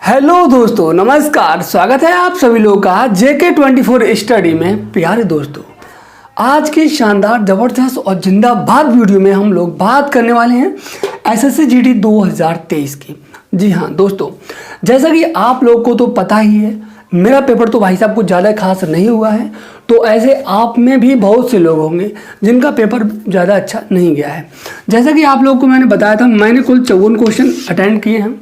Hello दोस्तों, नमस्कार। स्वागत है आप सभी लोगों का JK24 स्टडी में। प्यारे दोस्तों, आज की शानदार, ज़बरदस्त और जिंदाबाद वीडियो में हम लोग बात करने वाले हैं SSC GD 2023 की। जी हाँ दोस्तों, जैसा कि आप लोग को तो पता ही है, मेरा पेपर तो भाई साहब कुछ ज़्यादा खास नहीं हुआ है। तो ऐसे आप में भी बहुत से लोग होंगे जिनका पेपर ज़्यादा अच्छा नहीं गया है। जैसा कि आप लोग को मैंने बताया था, मैंने कुल 54 क्वेश्चन अटेंड किए हैं,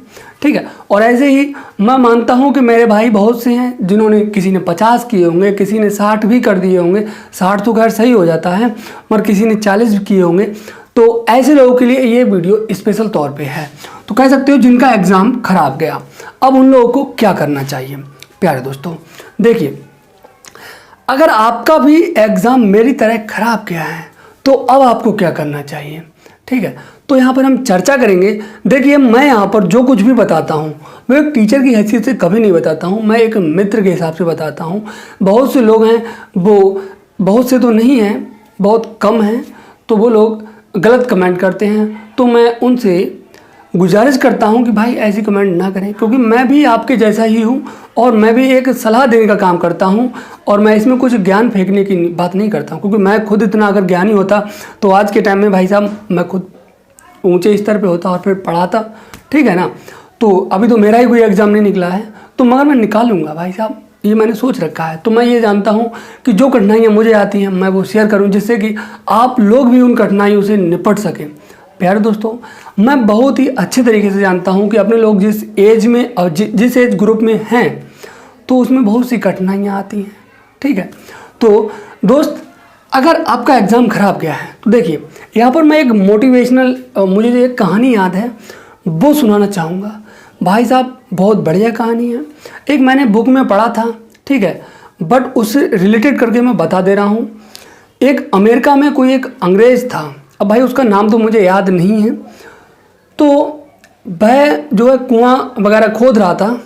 ठीक है। और ऐसे ही मैं मानता हूं कि मेरे भाई बहुत से हैं जिन्होंने, किसी ने 50 किए होंगे, किसी ने 60 भी कर दिए होंगे। 60 तो खैर सही हो जाता है, मगर किसी ने 40 भी किए होंगे। तो ऐसे लोगों के लिए ये वीडियो स्पेशल तौर पे है। तो कह सकते हो जिनका एग्ज़ाम खराब गया, अब उन लोगों को क्या करना चाहिए। प्यारे दोस्तों देखिए, अगर आपका भी एग्ज़ाम मेरी तरह खराब गया है तो अब आपको क्या करना चाहिए, ठीक है। तो यहाँ पर हम चर्चा करेंगे। देखिए, मैं यहाँ पर जो कुछ भी बताता हूँ वो एक टीचर की हैसियत से कभी नहीं बताता हूँ, मैं एक मित्र के हिसाब से बताता हूँ। बहुत से लोग हैं, वो बहुत से तो नहीं हैं, बहुत कम हैं, तो वो लोग गलत कमेंट करते हैं। तो मैं उनसे गुजारिश करता हूं कि भाई ऐसी कमेंट ना करें, क्योंकि मैं भी आपके जैसा ही हूं और मैं भी एक सलाह देने का काम करता हूं। और मैं इसमें कुछ ज्ञान फेंकने की बात नहीं करता हूं, क्योंकि मैं खुद इतना अगर ज्ञानी होता तो आज के टाइम में भाई साहब मैं खुद ऊंचे स्तर पे होता और फिर पढ़ाता, ठीक है ना। तो अभी तो मेरा ही कोई एग्ज़ाम नहीं निकला है, तो मगर मैं निकालूंगा भाई साहब, ये मैंने सोच रखा है। तो मैं ये जानता हूँ कि जो कठिनाइयाँ मुझे आती हैं मैं वो शेयर करूँ, जिससे कि आप लोग भी उन कठिनाइयों से निपट सकें। प्यारे दोस्तों, मैं बहुत ही अच्छे तरीके से जानता हूं कि अपने लोग जिस एज में और जिस एज ग्रुप में हैं तो उसमें बहुत सी कठिनाइयां आती हैं, ठीक है। तो दोस्त, अगर आपका एग्ज़ाम खराब गया है तो देखिए, यहाँ पर मैं एक मोटिवेशनल, मुझे जो एक कहानी याद है वो सुनाना चाहूँगा। भाई साहब बहुत बढ़िया कहानी है, एक मैंने बुक में पढ़ा था, ठीक है, बट उससे रिलेटेड करके मैं बता दे रहा हूँ। एक अमेरिका में कोई एक अंग्रेज़ था, अब भाई उसका नाम तो मुझे याद नहीं है। तो वह जो है कुआं वगैरह खोद रहा था,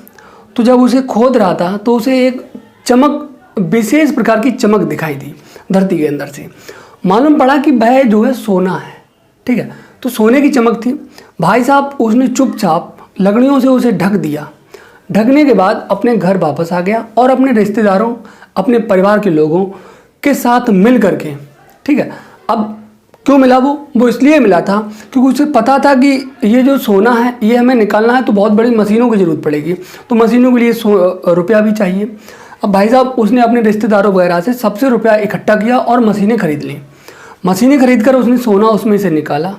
तो जब उसे खोद रहा था तो उसे एक चमक, विशेष प्रकार की चमक दिखाई दी धरती के अंदर से। मालूम पड़ा कि वह जो है सोना है, ठीक है। तो सोने की चमक थी। भाई साहब उसने चुपचाप लकड़ियों से उसे ढक दिया। ढकने के बाद अपने घर वापस आ गया और अपने रिश्तेदारों, अपने परिवार के लोगों के साथ मिल करके, ठीक है। अब क्यों मिला वो इसलिए मिला था क्योंकि उसे पता था कि ये जो सोना है ये हमें निकालना है तो बहुत बड़ी मशीनों की ज़रूरत पड़ेगी, तो मशीनों के लिए रुपया भी चाहिए। अब भाई साहब उसने अपने रिश्तेदारों वगैरह से सबसे रुपया इकट्ठा किया और मशीनें खरीद ली। मशीनें खरीद कर उसने सोना उसमें से निकाला,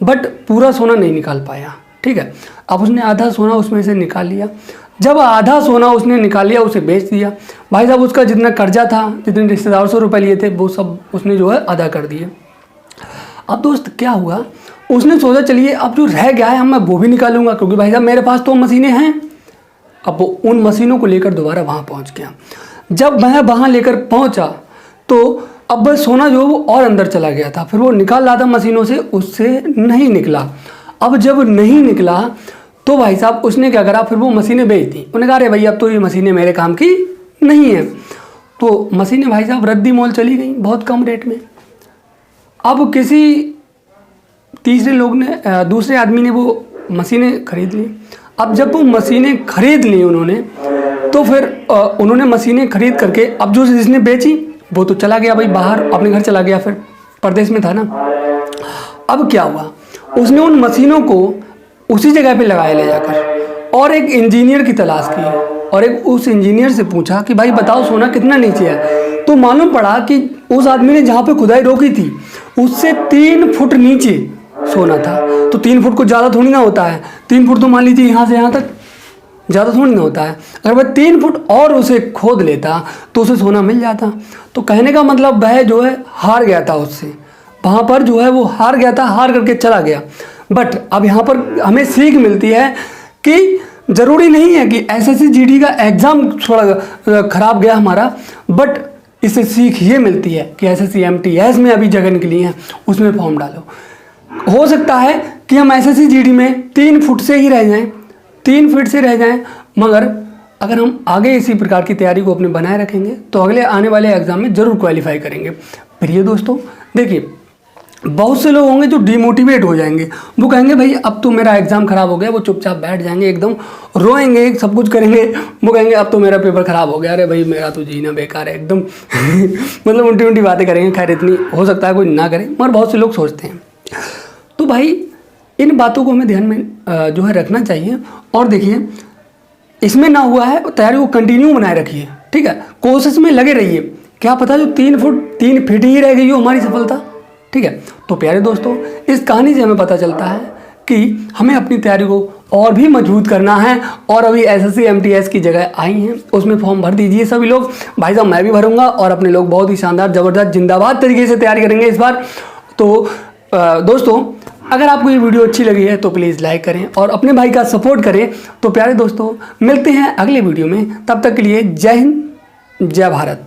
बट पूरा सोना नहीं निकाल पाया, ठीक है। अब उसने आधा सोना उसमें से निकाल लिया। जब आधा सोना उसने निकाल लिया, उसे बेच दिया। भाई साहब उसका जितना कर्जा था, जितने रिश्तेदारों से रुपये लिए थे, वो सब उसने जो है अदा कर दिए। अब दोस्त क्या हुआ, उसने सोचा चलिए अब जो रह गया है मैं वो भी निकालूंगा, क्योंकि भाई साहब मेरे पास तो मशीनें हैं। अब वो उन मशीनों को लेकर दोबारा वहाँ पहुँच गया। जब मैं वहाँ लेकर पहुँचा तो अब वह सोना जो वो और अंदर चला गया था। फिर वो निकाल रहा था मशीनों से, उससे नहीं निकला। अब जब नहीं निकला तो भाई साहब उसने क्या करा, फिर वो मशीनें बेच दी। उन्होंने कहा अरे भाई अब तो ये मशीनें मेरे काम की नहीं है। तो मशीनें भाई साहब रद्दी मोल चली गई बहुत कम रेट में। अब किसी तीसरे लोग ने, दूसरे आदमी ने वो मशीनें खरीद ली। अब जब वो मशीनें खरीद ली उन्होंने, तो फिर उन्होंने मशीनें खरीद करके, अब जो जिसने बेची वो तो चला गया भाई बाहर, अपने घर चला गया, फिर परदेश में था ना। अब क्या हुआ, उसने उन मशीनों को उसी जगह पे लगाया ले जाकर और एक इंजीनियर की तलाश की और एक उस इंजीनियर से पूछा कि भाई बताओ सोना कितना नीचे है। तो मालूम पड़ा कि उस आदमी ने जहाँ पे खुदाई रोकी थी उससे 3 फुट नीचे सोना था। तो 3 फुट को ज़्यादा थोड़ी ना होता है, 3 फुट तो मान लीजिए यहाँ से यहाँ तक ज़्यादा थोड़ी ना होता है। अगर वह 3 फुट और उसे खोद लेता तो उसे सोना मिल जाता। तो कहने का मतलब वह जो है हार गया था, उससे वहाँ पर जो है वो हार गया था, हार करके चला गया। बट अब यहाँ पर हमें सीख मिलती है कि ज़रूरी नहीं है कि SSC GD का एग्ज़ाम थोड़ा ख़राब गया हमारा, बट इससे सीख ये मिलती है कि SSC MTS में अभी जगह निकली है, उसमें फॉर्म डालो। हो सकता है कि हम SSC GD में 3 फुट से ही रह जाएं, 3 फीट से रह जाएं, मगर अगर हम आगे इसी प्रकार की तैयारी को अपने बनाए रखेंगे तो अगले आने वाले एग्ज़ाम में ज़रूर क्वालिफाई करेंगे। प्रिय दोस्तों देखिए, बहुत से लोग होंगे जो डिमोटिवेट हो जाएंगे, वो कहेंगे भाई अब तो मेरा एग्ज़ाम ख़राब हो गया, वो चुपचाप बैठ जाएंगे, एकदम रोएंगे, सब कुछ करेंगे, वो कहेंगे अब तो मेरा पेपर ख़राब हो गया, अरे भाई मेरा तो जीना बेकार है एकदम मतलब उल्टी उल्टी बातें करेंगे। खैर इतनी हो सकता है कोई ना करे, मगर बहुत से लोग सोचते हैं। तो भाई इन बातों को हमें ध्यान में जो है रखना चाहिए। और देखिए इसमें ना हुआ है तैयारी को कंटिन्यू बनाए रखिए, ठीक है, कोशिश में लगे रहिए। क्या पता जो 3 फीट ही रह गई हो हमारी सफलता, ठीक है। तो प्यारे दोस्तों इस कहानी से हमें पता चलता है कि हमें अपनी तैयारी को और भी मजबूत करना है। और अभी एसएससी एमटीएस की जगह आई हैं, उसमें फॉर्म भर दीजिए सभी लोग। भाई साहब मैं भी भरूंगा और अपने लोग बहुत ही शानदार ज़बरदस्त जिंदाबाद तरीके से तैयारी करेंगे इस बार। तो दोस्तों अगर आपको ये वीडियो अच्छी लगी है तो प्लीज़ लाइक करें और अपने भाई का सपोर्ट करें। तो प्यारे दोस्तों मिलते हैं अगले वीडियो में, तब तक के लिए जय हिंद जय भारत।